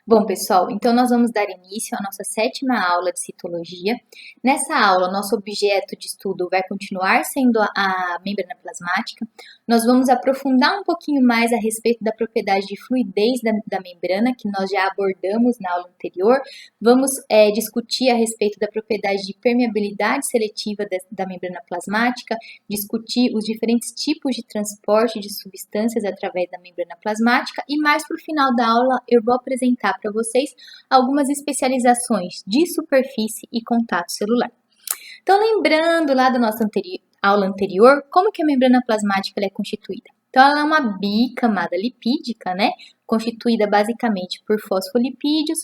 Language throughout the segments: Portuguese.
Bom, pessoal, então nós vamos dar início à nossa sétima aula de citologia. Nessa aula, nosso objeto de estudo vai continuar sendo a membrana plasmática. Nós vamos aprofundar um pouquinho mais a respeito da propriedade de fluidez da membrana, que nós já abordamos na aula anterior. Vamos discutir a respeito da propriedade de permeabilidade seletiva da membrana plasmática, discutir os diferentes tipos de transporte de substâncias através da membrana plasmática e mais para o final da aula eu vou apresentar para vocês algumas especializações de superfície e contato celular. Então, lembrando lá da nossa aula anterior, como que a membrana plasmática é constituída? Então, ela é uma bicamada lipídica, né? Constituída basicamente por fosfolipídios,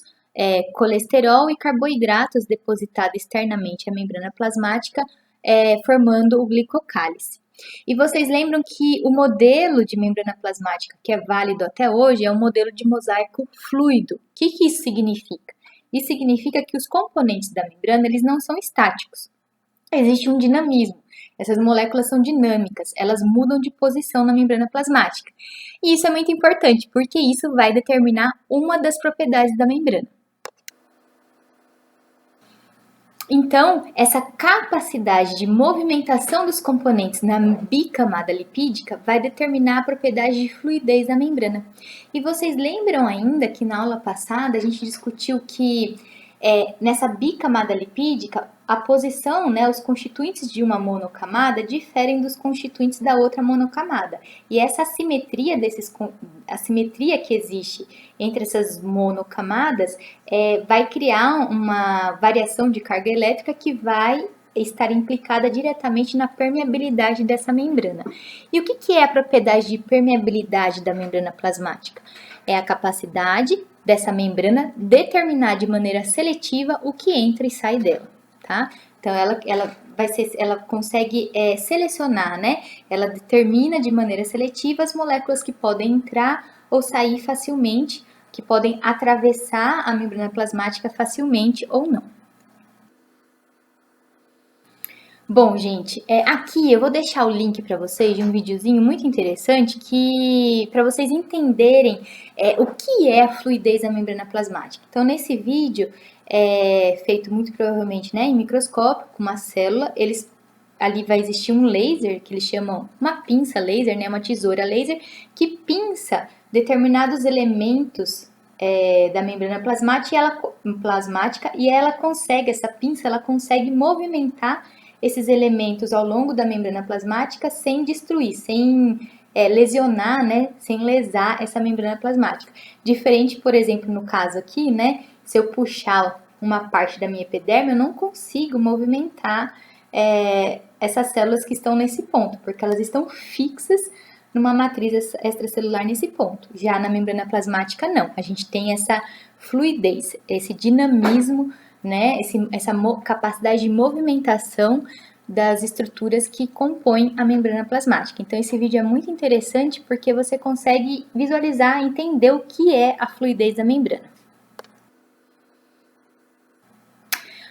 colesterol e carboidratos depositados externamente à membrana plasmática, formando o glicocálice. E vocês lembram que o modelo de membrana plasmática que é válido até hoje é um modelo de mosaico fluido. O que isso significa? Isso significa que os componentes da membrana eles não são estáticos. Existe um dinamismo. Essas moléculas são dinâmicas, elas mudam de posição na membrana plasmática. E isso é muito importante, porque isso vai determinar uma das propriedades da membrana. Então, essa capacidade de movimentação dos componentes na bicamada lipídica vai determinar a propriedade de fluidez da membrana. E vocês lembram ainda que na aula passada a gente discutiu que nessa bicamada lipídica, a posição, os constituintes de uma monocamada diferem dos constituintes da outra monocamada. E essa assimetria que existe entre essas monocamadas vai criar uma variação de carga elétrica que vai estar implicada diretamente na permeabilidade dessa membrana. E o que é a propriedade de permeabilidade da membrana plasmática? É a capacidade dessa membrana determinar de maneira seletiva o que entra e sai dela, tá? Então, ela consegue selecionar, né? Ela determina de maneira seletiva as moléculas que podem entrar ou sair facilmente, que podem atravessar a membrana plasmática facilmente ou não. Bom, gente, aqui eu vou deixar o link para vocês de um videozinho muito interessante que para vocês entenderem o que é a fluidez da membrana plasmática. Então, nesse vídeo, feito muito provavelmente em microscópio, com uma célula, ali vai existir um laser, que eles chamam uma pinça laser, uma tesoura laser, que pinça determinados elementos da membrana plasmática e essa pinça ela consegue movimentar esses elementos ao longo da membrana plasmática sem destruir, sem lesionar, sem lesar essa membrana plasmática. Diferente, por exemplo, no caso aqui, se eu puxar uma parte da minha epiderme, eu não consigo movimentar essas células que estão nesse ponto, porque elas estão fixas numa matriz extracelular nesse ponto. Já na membrana plasmática, não. A gente tem essa fluidez, esse dinamismo, essa capacidade de movimentação das estruturas que compõem a membrana plasmática. Então, esse vídeo é muito interessante porque você consegue visualizar, entender o que é a fluidez da membrana.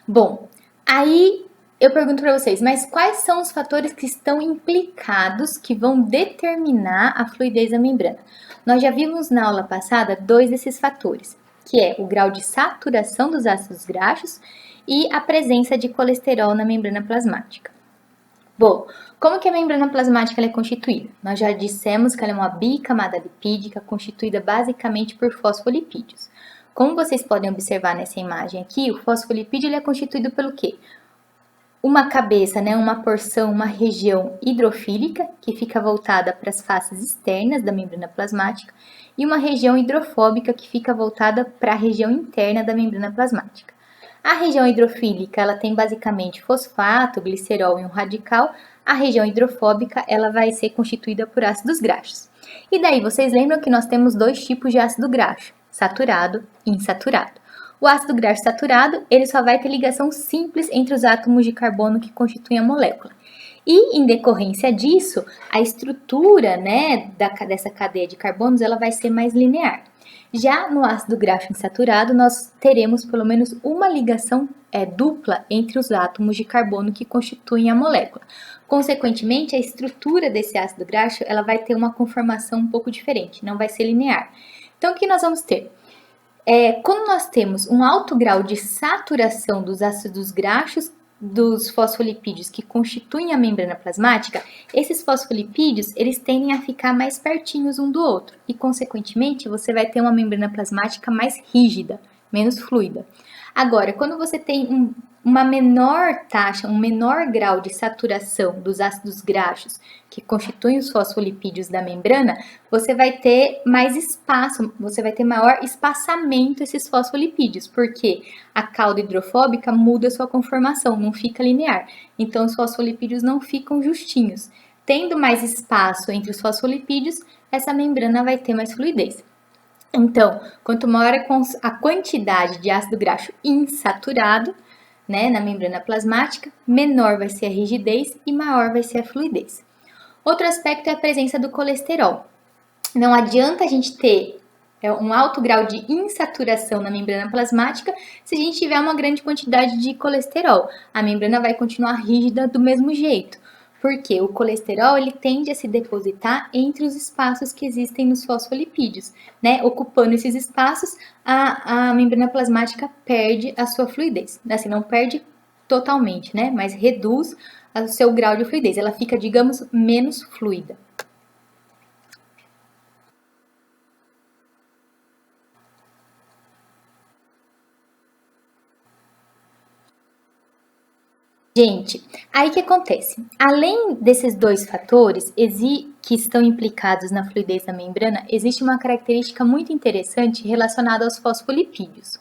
Bom, aí eu pergunto para vocês, mas quais são os fatores que estão implicados que vão determinar a fluidez da membrana? Nós já vimos na aula passada 2 desses fatores, que é o grau de saturação dos ácidos graxos e a presença de colesterol na membrana plasmática. Bom, como que a membrana plasmática é constituída? Nós já dissemos que ela é uma bicamada lipídica constituída basicamente por fosfolipídios. Como vocês podem observar nessa imagem aqui, o fosfolipídio é constituído pelo quê? Uma cabeça, uma porção, uma região hidrofílica, que fica voltada para as faces externas da membrana plasmática, e uma região hidrofóbica, que fica voltada para a região interna da membrana plasmática. A região hidrofílica, ela tem basicamente fosfato, glicerol e um radical. A região hidrofóbica, ela vai ser constituída por ácidos graxos. E daí, vocês lembram que nós temos 2 tipos de ácido graxo, saturado e insaturado. O ácido graxo saturado, ele só vai ter ligação simples entre os átomos de carbono que constituem a molécula. E, em decorrência disso, a estrutura, dessa cadeia de carbonos, ela vai ser mais linear. Já no ácido graxo insaturado, nós teremos pelo menos uma ligação dupla entre os átomos de carbono que constituem a molécula. Consequentemente, a estrutura desse ácido graxo, ela vai ter uma conformação um pouco diferente, não vai ser linear. Então, o que nós vamos ter? Quando nós temos um alto grau de saturação dos ácidos graxos dos fosfolipídios que constituem a membrana plasmática, esses fosfolipídios eles tendem a ficar mais pertinhos um do outro e, consequentemente, você vai ter uma membrana plasmática mais rígida, menos fluida. Agora, quando você tem uma menor taxa, um menor grau de saturação dos ácidos graxos que constituem os fosfolipídios da membrana, você vai ter mais espaço, você vai ter maior espaçamento esses fosfolipídios, porque a cauda hidrofóbica muda sua conformação, não fica linear. Então, os fosfolipídios não ficam justinhos. Tendo mais espaço entre os fosfolipídios, essa membrana vai ter mais fluidez. Então, quanto maior a quantidade de ácido graxo insaturado, né, na membrana plasmática, menor vai ser a rigidez e maior vai ser a fluidez. Outro aspecto é a presença do colesterol. Não adianta a gente ter um alto grau de insaturação na membrana plasmática se a gente tiver uma grande quantidade de colesterol. A membrana vai continuar rígida do mesmo jeito. Porque o colesterol ele tende a se depositar entre os espaços que existem nos fosfolipídios, né? Ocupando esses espaços, a membrana plasmática perde a sua fluidez. Assim, não perde totalmente, né? Mas reduz o seu grau de fluidez. Ela fica, digamos, menos fluida. Gente, aí que acontece? Além desses dois fatores que estão implicados na fluidez da membrana, existe uma característica muito interessante relacionada aos fosfolipídios.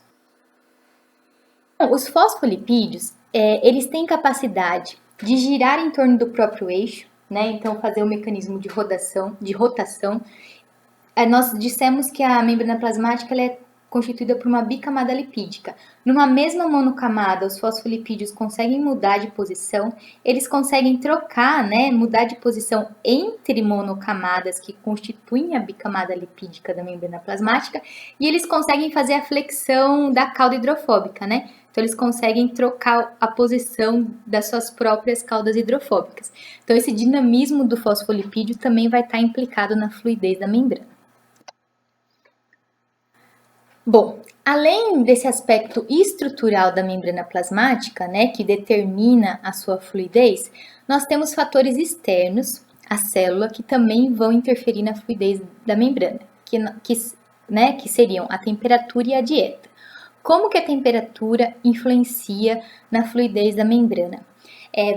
Os fosfolipídios, eles têm capacidade de girar em torno do próprio eixo, né? Então, fazer o mecanismo de rotação. Nós dissemos que a membrana plasmática ela é constituída por uma bicamada lipídica. Numa mesma monocamada, os fosfolipídios conseguem mudar de posição, eles conseguem trocar, né, mudar de posição entre monocamadas que constituem a bicamada lipídica da membrana plasmática, e eles conseguem fazer a flexão da cauda hidrofóbica, né? Então, eles conseguem trocar a posição das suas próprias caudas hidrofóbicas. Então, esse dinamismo do fosfolipídio também vai estar implicado na fluidez da membrana. Bom, além desse aspecto estrutural da membrana plasmática, né, que determina a sua fluidez, nós temos fatores externos à célula que também vão interferir na fluidez da membrana, que seriam a temperatura e a dieta. Como que a temperatura influencia na fluidez da membrana?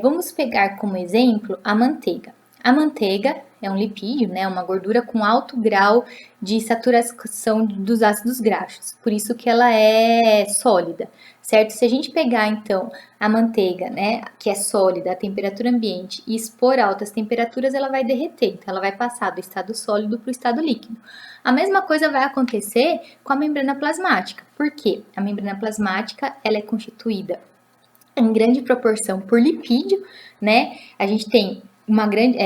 Vamos pegar como exemplo a manteiga. A manteiga é um lipídio, né, uma gordura com alto grau de saturação dos ácidos graxos, por isso que ela é sólida, certo? Se a gente pegar então a manteiga, né, que é sólida a temperatura ambiente e expor a altas temperaturas, ela vai derreter, então ela vai passar do estado sólido para o estado líquido. A mesma coisa vai acontecer com a membrana plasmática, porque a membrana plasmática ela é constituída em grande proporção por lipídio, né? A gente tem uma grande.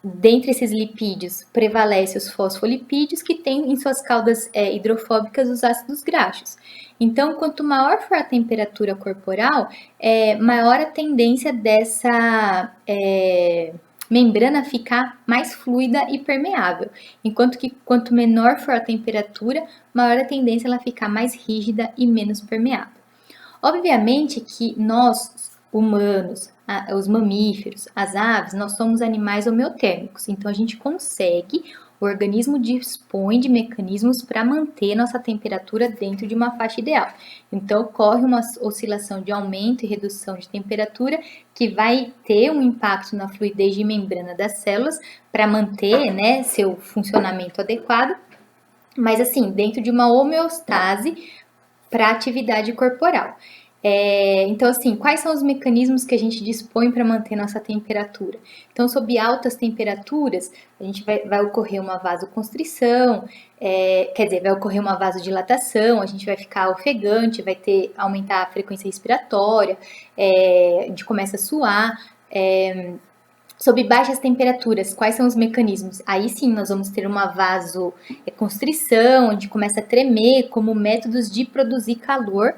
Dentre esses lipídios, prevalece os fosfolipídios, que têm em suas caudas hidrofóbicas os ácidos graxos. Então, quanto maior for a temperatura corporal, maior a tendência dessa membrana ficar mais fluida e permeável. Enquanto que quanto menor for a temperatura, maior a tendência ela ficar mais rígida e menos permeável. Obviamente que nós, humanos, os mamíferos, as aves, nós somos animais homeotérmicos, então a gente consegue, o organismo dispõe de mecanismos para manter nossa temperatura dentro de uma faixa ideal. Então ocorre uma oscilação de aumento e redução de temperatura que vai ter um impacto na fluidez de membrana das células para manter, né, seu funcionamento adequado, mas assim, dentro de uma homeostase para a atividade corporal. Então, assim, quais são os mecanismos que a gente dispõe para manter nossa temperatura? Então, sob altas temperaturas, a gente vai ocorrer uma vasoconstrição, vai ocorrer uma vasodilatação, a gente vai ficar ofegante, aumentar a frequência respiratória, a gente começa a suar. Sob baixas temperaturas, quais são os mecanismos? Aí sim, nós vamos ter uma vasoconstrição, a gente começa a tremer como métodos de produzir calor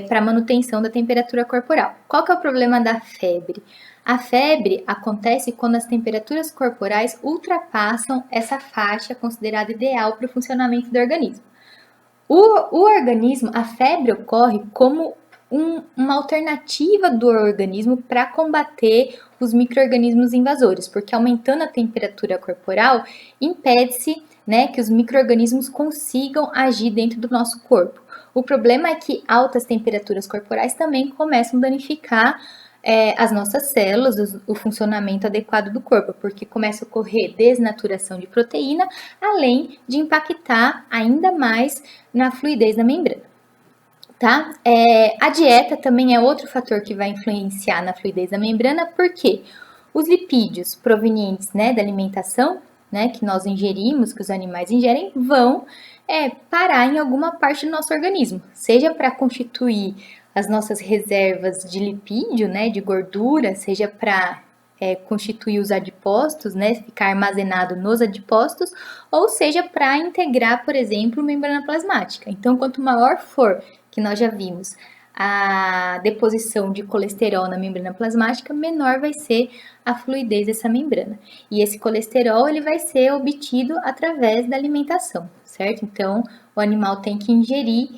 para manutenção da temperatura corporal. Qual que é o problema da febre? A febre acontece quando as temperaturas corporais ultrapassam essa faixa considerada ideal para o funcionamento do organismo. O organismo, a febre ocorre como uma alternativa do organismo para combater os micro-organismos invasores, porque aumentando a temperatura corporal, impede-se, né, que os micro-organismos consigam agir dentro do nosso corpo. O problema é que altas temperaturas corporais também começam a danificar as nossas células, o funcionamento adequado do corpo, porque começa a ocorrer desnaturação de proteína, além de impactar ainda mais na fluidez da membrana. Tá? A dieta também é outro fator que vai influenciar na fluidez da membrana, porque os lipídios provenientes, né, da alimentação, né, que nós ingerimos, que os animais ingerem, vão parar em alguma parte do nosso organismo, seja para constituir as nossas reservas de lipídio, né, de gordura, seja para constituir os adipócitos, né, ficar armazenado nos adipócitos, ou seja para integrar, por exemplo, membrana plasmática. Então, quanto maior for, que nós já vimos, a deposição de colesterol na membrana plasmática, menor vai ser a fluidez dessa membrana. E esse colesterol ele vai ser obtido através da alimentação, certo? Então, o animal tem que ingerir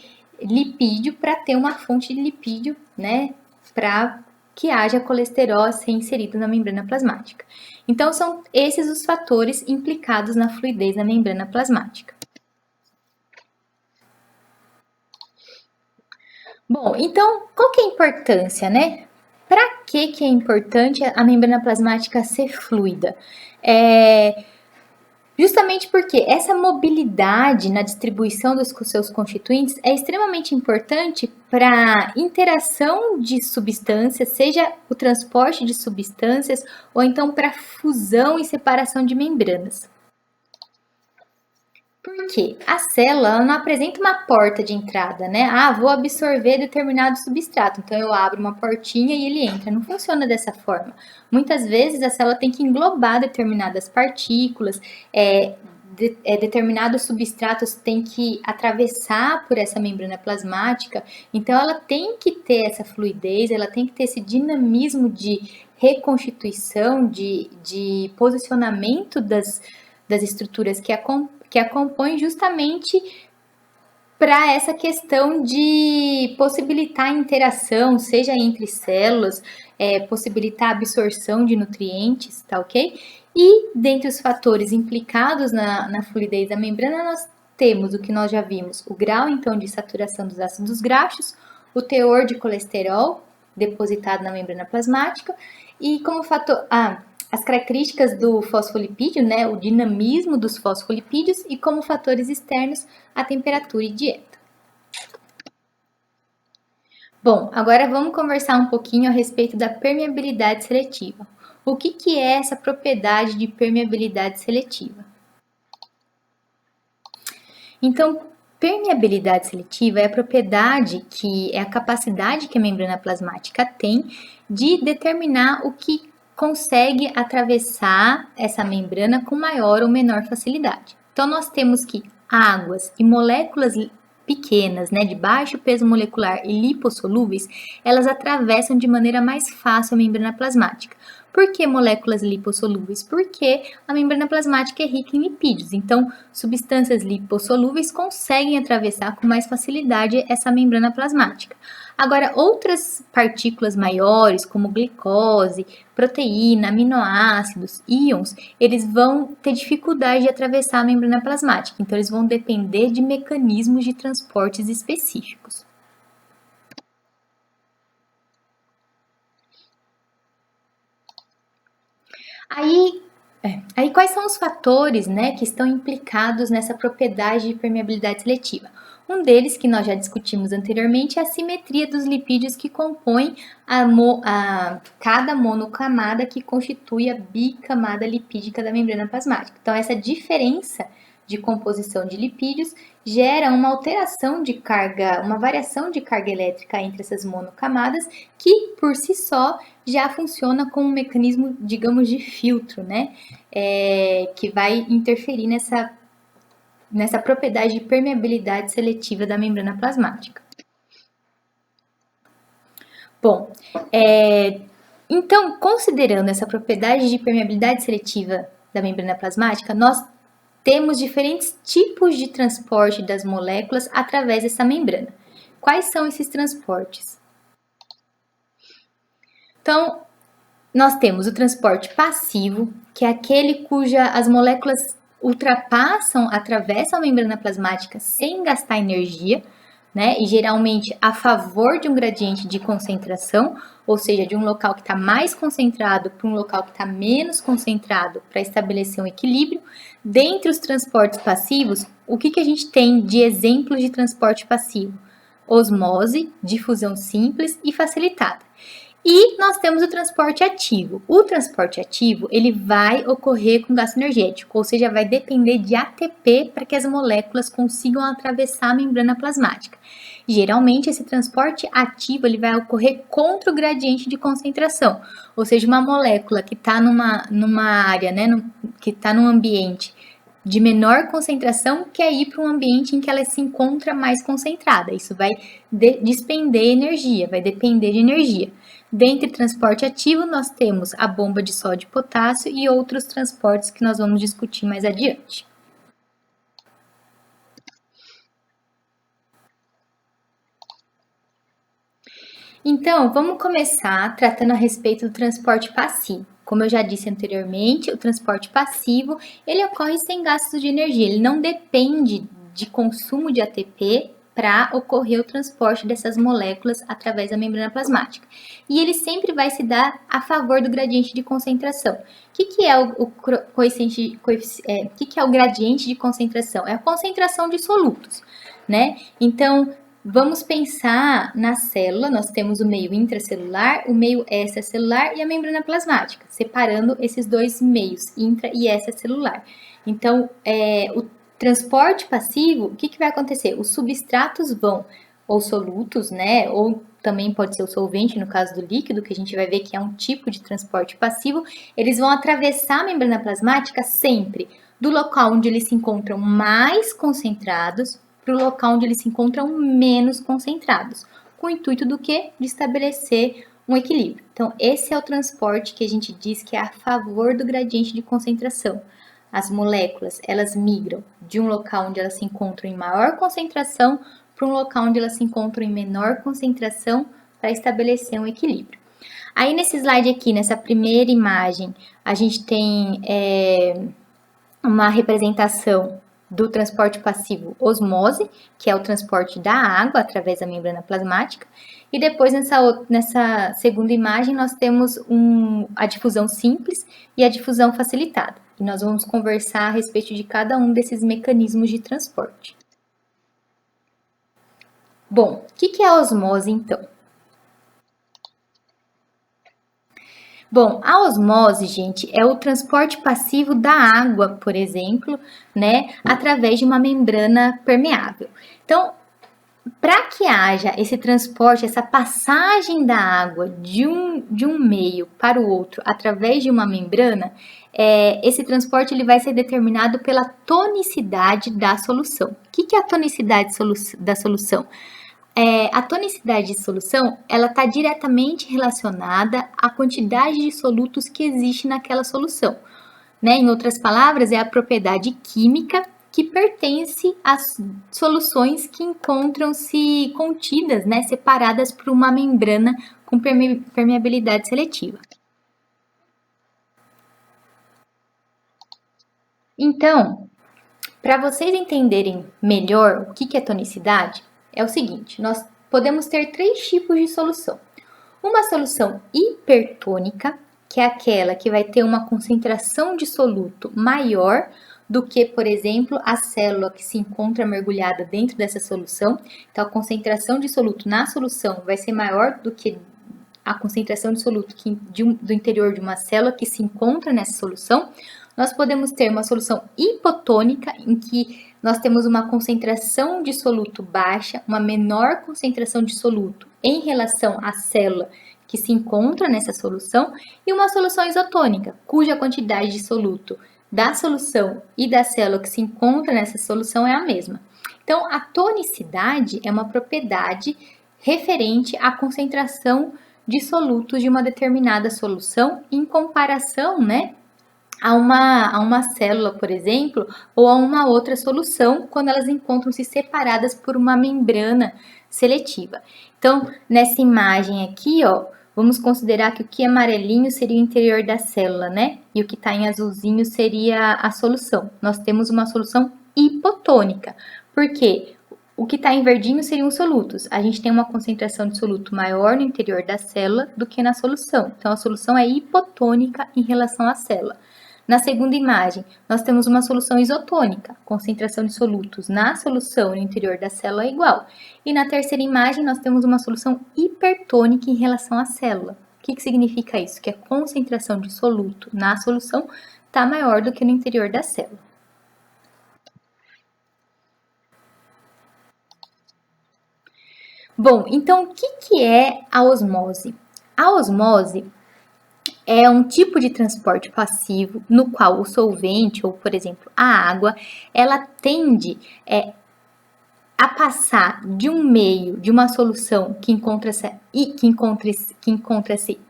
lipídio para ter uma fonte de lipídio, né, para que haja colesterol a ser inserido na membrana plasmática. Então, são esses os fatores implicados na fluidez da membrana plasmática. Bom, então, qual que é a importância, né? Para que é importante a membrana plasmática ser fluida? Justamente porque essa mobilidade na distribuição dos seus constituintes é extremamente importante para interação de substâncias, seja o transporte de substâncias ou então para fusão e separação de membranas. Porque a célula não apresenta uma porta de entrada, né? Ah, vou absorver determinado substrato, então eu abro uma portinha e ele entra. Não funciona dessa forma. Muitas vezes a célula tem que englobar determinadas partículas, determinados substratos têm que atravessar por essa membrana plasmática, então ela tem que ter essa fluidez, ela tem que ter esse dinamismo de reconstituição, de posicionamento das estruturas que a compõem justamente para essa questão de possibilitar a interação, seja entre células, possibilitar a absorção de nutrientes, tá ok? E dentre os fatores implicados na fluidez da membrana, nós temos o que nós já vimos, o grau então de saturação dos ácidos graxos, o teor de colesterol depositado na membrana plasmática e como fator... as características do fosfolipídio, né, o dinamismo dos fosfolipídios e como fatores externos a temperatura e dieta. Bom, agora vamos conversar um pouquinho a respeito da permeabilidade seletiva. O que é essa propriedade de permeabilidade seletiva? Então, permeabilidade seletiva é a propriedade que é a capacidade que a membrana plasmática tem de determinar o que consegue atravessar essa membrana com maior ou menor facilidade. Então, nós temos que águas e moléculas pequenas, né, de baixo peso molecular e lipossolúveis, elas atravessam de maneira mais fácil a membrana plasmática. Por que moléculas lipossolúveis? Porque a membrana plasmática é rica em lipídios, então substâncias lipossolúveis conseguem atravessar com mais facilidade essa membrana plasmática. Agora, outras partículas maiores, como glicose, proteína, aminoácidos, íons, eles vão ter dificuldade de atravessar a membrana plasmática, então eles vão depender de mecanismos de transportes específicos. Aí quais são os fatores, né, que estão implicados nessa propriedade de permeabilidade seletiva? Um deles, que nós já discutimos anteriormente, é a simetria dos lipídios que compõem cada monocamada que constitui a bicamada lipídica da membrana plasmática. Então, essa diferença de composição de lipídios gera uma alteração de carga, uma variação de carga elétrica entre essas monocamadas, que por si só já funciona como um mecanismo, digamos, de filtro, né? Que vai interferir nessa propriedade de permeabilidade seletiva da membrana plasmática. Bom, então, considerando essa propriedade de permeabilidade seletiva da membrana plasmática, nós temos diferentes tipos de transporte das moléculas através dessa membrana. Quais são esses transportes? Então, nós temos o transporte passivo, que é aquele cuja as moléculas ultrapassam, atravessam a membrana plasmática sem gastar energia, né? E geralmente a favor de um gradiente de concentração, ou seja, de um local que está mais concentrado para um local que está menos concentrado, para estabelecer um equilíbrio. Dentre os transportes passivos, o que a gente tem de exemplos de transporte passivo? Osmose, difusão simples e facilitada. E nós temos o transporte ativo. O transporte ativo, ele vai ocorrer com gasto energético, ou seja, vai depender de ATP para que as moléculas consigam atravessar a membrana plasmática. Geralmente, esse transporte ativo ele vai ocorrer contra o gradiente de concentração, ou seja, uma molécula que está numa área, né, que está num ambiente de menor concentração, quer ir para um ambiente em que ela se encontra mais concentrada. Isso vai despender energia, vai depender de energia. Dentre transporte ativo, nós temos a bomba de sódio e potássio e outros transportes que nós vamos discutir mais adiante. Então, vamos começar tratando a respeito do transporte passivo. Como eu já disse anteriormente, o transporte passivo, ele ocorre sem gastos de energia, ele não depende de consumo de ATP para ocorrer o transporte dessas moléculas através da membrana plasmática. E ele sempre vai se dar a favor do gradiente de concentração. O que é o gradiente de concentração? É a concentração de solutos, né? Então, vamos pensar na célula, nós temos o meio intracelular, o meio extracelular e a membrana plasmática, separando esses dois meios, intra e extracelular. Então, o transporte passivo, o que vai acontecer? Os substratos vão, ou solutos, né, ou também pode ser o solvente, no caso do líquido, que a gente vai ver que é um tipo de transporte passivo, eles vão atravessar a membrana plasmática sempre do local onde eles se encontram mais concentrados para o local onde eles se encontram menos concentrados, com o intuito do quê? De estabelecer um equilíbrio. Então, esse é o transporte que a gente diz que é a favor do gradiente de concentração. As moléculas, elas migram de um local onde elas se encontram em maior concentração para um local onde elas se encontram em menor concentração para estabelecer um equilíbrio. Aí, nesse slide aqui, nessa primeira imagem, a gente tem uma representação do transporte passivo osmose, que é o transporte da água através da membrana plasmática. E depois, nessa segunda imagem, nós temos a difusão simples e a difusão facilitada. E nós vamos conversar a respeito de cada um desses mecanismos de transporte. Bom, o que é a osmose, então? Bom, a osmose, gente, é o transporte passivo da água, por exemplo, né, através de uma membrana permeável. Então, para que haja esse transporte, essa passagem da água de um meio para o outro através de uma membrana, esse transporte ele vai ser determinado pela tonicidade da solução. O que é a tonicidade da solução? A tonicidade de solução, ela está diretamente relacionada à quantidade de solutos que existe naquela solução, né? Em outras palavras, é a propriedade química que pertence às soluções que encontram-se contidas, né? Separadas por uma membrana com permeabilidade seletiva. Então, para vocês entenderem melhor o que é tonicidade, é o seguinte, nós podemos ter três tipos de solução. Uma solução hipertônica, que é aquela que vai ter uma concentração de soluto maior do que, por exemplo, a célula que se encontra mergulhada dentro dessa solução. Então, a concentração de soluto na solução vai ser maior do que a concentração de soluto do interior de uma célula que se encontra nessa solução. Nós podemos ter uma solução hipotônica, em que nós temos uma concentração de soluto baixa, uma menor concentração de soluto em relação à célula que se encontra nessa solução, e uma solução isotônica, cuja quantidade de soluto da solução e da célula que se encontra nessa solução é a mesma. Então, a tonicidade é uma propriedade referente à concentração de solutos de uma determinada solução em comparação, né, a uma célula, por exemplo, ou a uma outra solução quando elas encontram-se separadas por uma membrana seletiva. Então, nessa imagem aqui, ó, vamos considerar que o que é amarelinho seria o interior da célula, né? E o que está em azulzinho seria a solução. Nós temos uma solução hipotônica. Por quê? O que está em verdinho seriam os solutos. A gente tem uma concentração de soluto maior no interior da célula do que na solução. Então, a solução é hipotônica em relação à célula. Na segunda imagem, nós temos uma solução isotônica, concentração de solutos na solução no interior da célula é igual. E na terceira imagem, nós temos uma solução hipertônica em relação à célula. O que significa isso? Que a concentração de soluto na solução está maior do que no interior da célula. Bom, então o que é a osmose? A osmose é um tipo de transporte passivo no qual o solvente, ou por exemplo, a água, ela tende a passar de um meio, de uma solução que encontra-se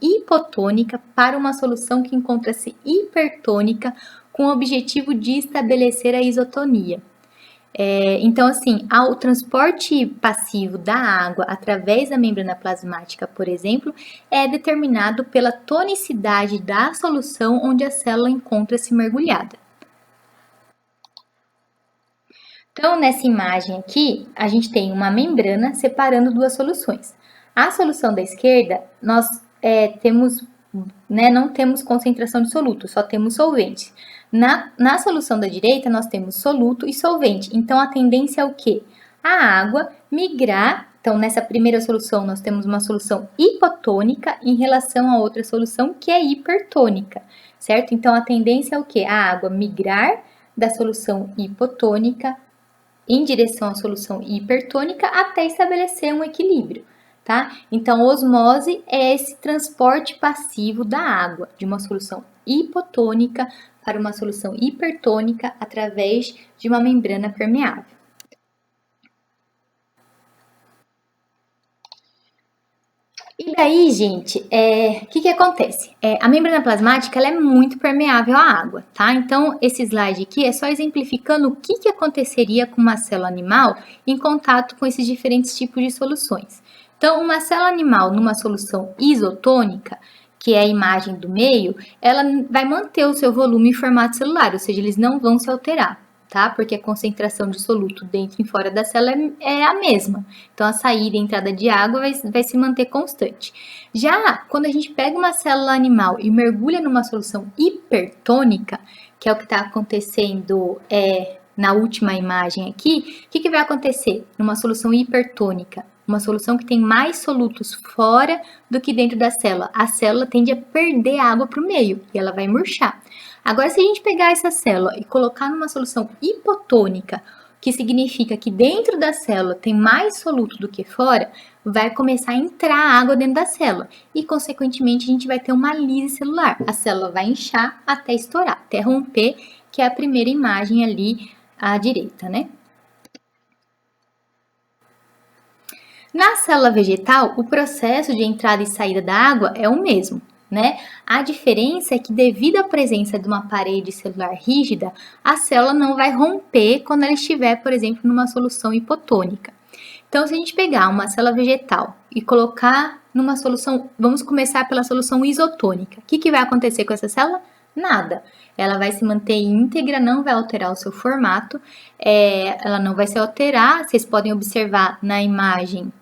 hipotônica para uma solução que encontra-se hipertônica com o objetivo de estabelecer a isotonia. Então, assim, o transporte passivo da água através da membrana plasmática, por exemplo, é determinado pela tonicidade da solução onde a célula encontra-se mergulhada. Então, nessa imagem aqui, a gente tem uma membrana separando duas soluções. A solução da esquerda, nós temos, não temos concentração de soluto, só temos solvente. Na solução da direita, nós temos soluto e solvente. Então, a tendência é o quê? A água migrar. Então, nessa primeira solução, nós temos uma solução hipotônica em relação a outra solução que é hipertônica, certo? Então, a tendência é o quê? A água migrar da solução hipotônica em direção à solução hipertônica até estabelecer um equilíbrio, tá? Então, osmose é esse transporte passivo da água de uma solução hipotônica para uma solução hipertônica através de uma membrana permeável. E daí, gente, o que acontece? A membrana plasmática ela é muito permeável à água, tá? Então, esse slide aqui é só exemplificando o que aconteceria com uma célula animal em contato com esses diferentes tipos de soluções. Então, uma célula animal numa solução isotônica, que é a imagem do meio, ela vai manter o seu volume e formato celular, ou seja, eles não vão se alterar, tá? Porque a concentração de soluto dentro e fora da célula é a mesma. Então, a saída e a entrada de água vai se manter constante. Já quando a gente pega uma célula animal e mergulha numa solução hipertônica, que é o que está acontecendo na última imagem aqui, o que vai acontecer numa solução hipertônica? Uma solução que tem mais solutos fora do que dentro da célula. A célula tende a perder água para o meio e ela vai murchar. Agora, se a gente pegar essa célula e colocar numa solução hipotônica, que significa que dentro da célula tem mais soluto do que fora, vai começar a entrar água dentro da célula e, consequentemente, a gente vai ter uma lise celular. A célula vai inchar até estourar, até romper, que é a primeira imagem ali à direita, né? Na célula vegetal, o processo de entrada e saída da água é o mesmo, né? A diferença é que, devido à presença de uma parede celular rígida, a célula não vai romper quando ela estiver, por exemplo, numa solução hipotônica. Então, se a gente pegar uma célula vegetal e colocar numa solução, vamos começar pela solução isotônica. O que vai acontecer com essa célula? Nada. Ela vai se manter íntegra, não vai alterar o seu formato, ela não vai se alterar. Vocês podem observar na imagem.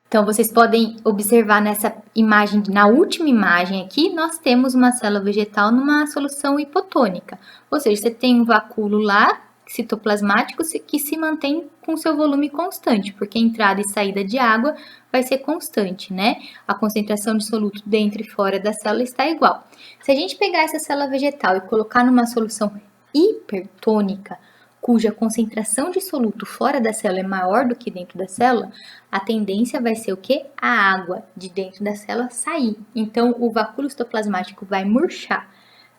Então, vocês podem observar nessa imagem, na última imagem aqui, nós temos uma célula vegetal numa solução hipotônica. Ou seja, você tem um vacúolo lá, citoplasmático, que se mantém com seu volume constante, porque a entrada e saída de água vai ser constante, né? A concentração de soluto dentro e fora da célula está igual. Se a gente pegar essa célula vegetal e colocar numa solução hipertônica, cuja concentração de soluto fora da célula é maior do que dentro da célula, a tendência vai ser o quê? A água de dentro da célula sair. Então, o vacúolo citoplasmático vai murchar,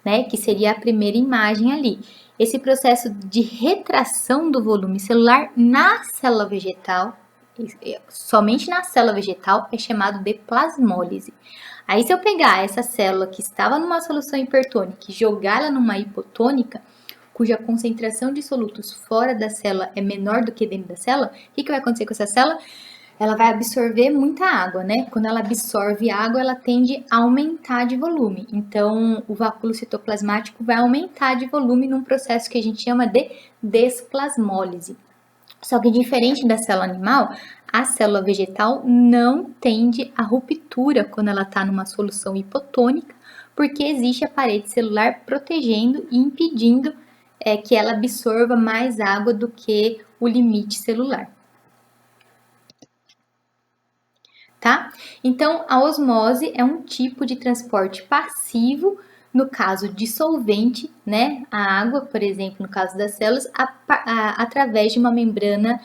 né? Que seria a primeira imagem ali. Esse processo de retração do volume celular na célula vegetal, somente na célula vegetal é chamado de plasmólise. Aí, se eu pegar essa célula que estava numa solução hipertônica e jogar ela numa hipotônica, cuja concentração de solutos fora da célula é menor do que dentro da célula, o que vai acontecer com essa célula? Ela vai absorver muita água, né? Quando ela absorve água, ela tende a aumentar de volume. Então, o vacúolo citoplasmático vai aumentar de volume num processo que a gente chama de desplasmólise. Só que diferente da célula animal, a célula vegetal não tende à ruptura quando ela está numa solução hipotônica, porque existe a parede celular protegendo e impedindo que ela absorva mais água do que o limite celular. Tá? Então, a osmose é um tipo de transporte passivo, no caso dissolvente, né? A água, por exemplo, no caso das células, através de uma membrana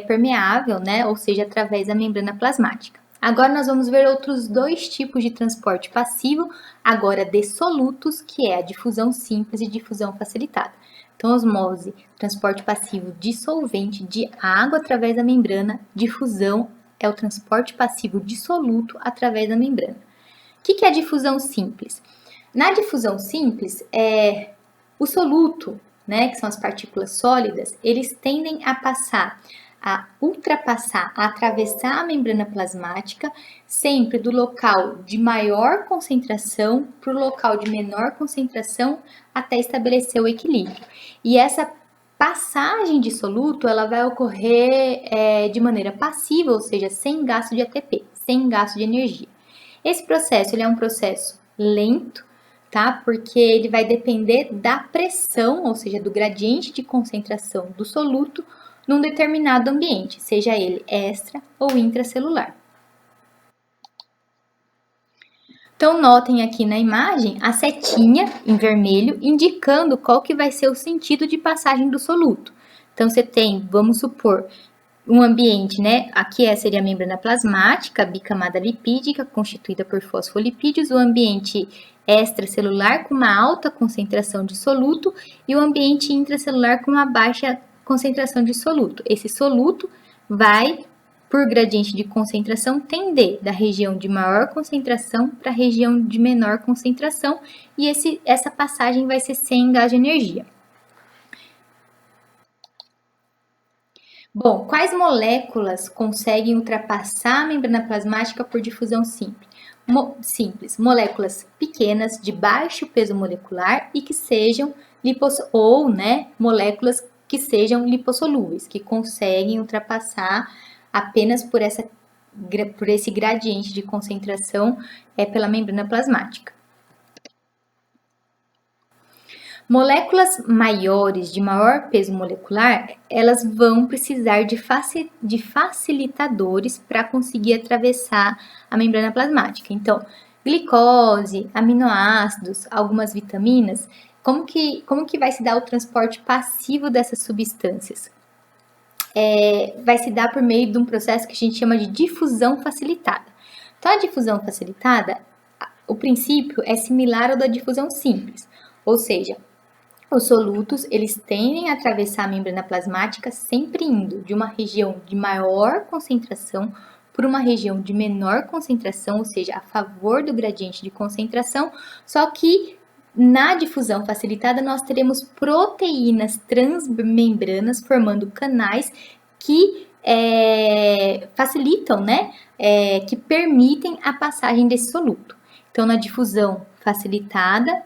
permeável, né? Ou seja, através da membrana plasmática. Agora nós vamos ver outros dois tipos de transporte passivo, agora de solutos, que é a difusão simples e difusão facilitada. Então, osmose, transporte passivo dissolvente de água através da membrana, difusão é o transporte passivo dissoluto através da membrana. O que é a difusão simples? Na difusão simples, o soluto, né, que são as partículas sólidas, eles tendem a ultrapassar, a atravessar a membrana plasmática, sempre do local de maior concentração para o local de menor concentração, até estabelecer o equilíbrio. E essa passagem de soluto, ela vai ocorrer de maneira passiva, ou seja, sem gasto de ATP, sem gasto de energia. Esse processo, ele é um processo lento, tá? Porque ele vai depender da pressão, ou seja, do gradiente de concentração do soluto num determinado ambiente, seja ele extra ou intracelular. Então, notem aqui na imagem a setinha em vermelho indicando qual que vai ser o sentido de passagem do soluto. Então, você tem, vamos supor, um ambiente, né? Aqui seria a membrana plasmática, bicamada lipídica, constituída por fosfolipídios, o ambiente extracelular com uma alta concentração de soluto e o ambiente intracelular com uma baixa concentração de soluto. Esse soluto vai, por gradiente de concentração, tender da região de maior concentração para a região de menor concentração e essa passagem vai ser sem gás de energia. Bom, quais moléculas conseguem ultrapassar a membrana plasmática por difusão simples? Moléculas pequenas de baixo peso molecular e que sejam moléculas que sejam lipossolúveis, que conseguem ultrapassar apenas por esse gradiente de concentração pela membrana plasmática. Moléculas maiores, de maior peso molecular, elas vão precisar de facilitadores para conseguir atravessar a membrana plasmática. Então, glicose, aminoácidos, algumas vitaminas, como que vai se dar o transporte passivo dessas substâncias? Vai se dar por meio de um processo que a gente chama de difusão facilitada. Então, a difusão facilitada, o princípio é similar ao da difusão simples, ou seja, os solutos, eles tendem a atravessar a membrana plasmática sempre indo de uma região de maior concentração por uma região de menor concentração, ou seja, a favor do gradiente de concentração, só que na difusão facilitada nós teremos proteínas transmembranas formando canais que facilitam, né, que permitem a passagem desse soluto. Então, na difusão facilitada,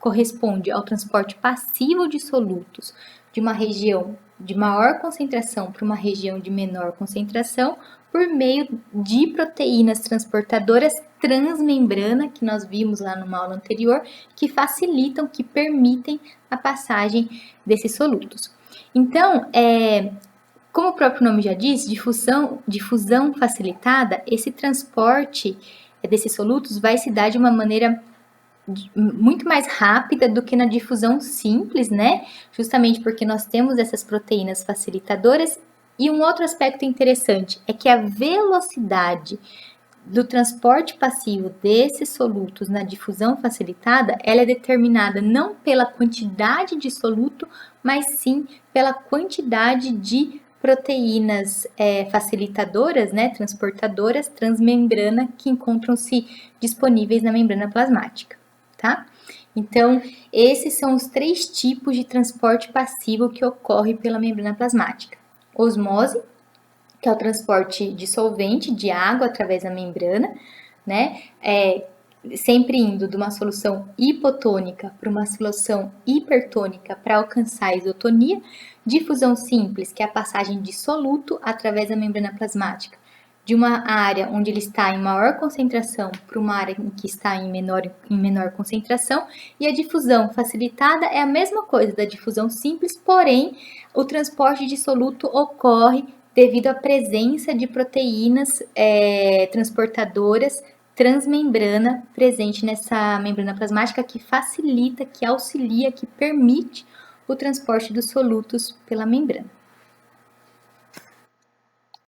corresponde ao transporte passivo de solutos de uma região de maior concentração para uma região de menor concentração por meio de proteínas transportadoras transmembrana, que nós vimos lá numa aula anterior, que facilitam, que permitem a passagem desses solutos. Então, como o próprio nome já diz, difusão facilitada, esse transporte desses solutos vai se dar de uma maneira muito mais rápida do que na difusão simples, né? Justamente porque nós temos essas proteínas facilitadoras. E um outro aspecto interessante é que a velocidade do transporte passivo desses solutos na difusão facilitada, ela é determinada não pela quantidade de soluto, mas sim pela quantidade de proteínas facilitadoras, né, transportadoras, transmembrana, que encontram-se disponíveis na membrana plasmática, tá? Então, esses são os 3 tipos de transporte passivo que ocorre pela membrana plasmática. Osmose, que é o transporte de solvente, de água através da membrana, né? Sempre indo de uma solução hipotônica para uma solução hipertônica para alcançar a isotonia. Difusão simples, que é a passagem de soluto através da membrana plasmática, de uma área onde ele está em maior concentração para uma área em que está em menor concentração. E a difusão facilitada é a mesma coisa da difusão simples, porém o transporte de soluto ocorre devido à presença de proteínas transportadoras transmembrana presente nessa membrana plasmática, que facilita, que auxilia, que permite o transporte dos solutos pela membrana.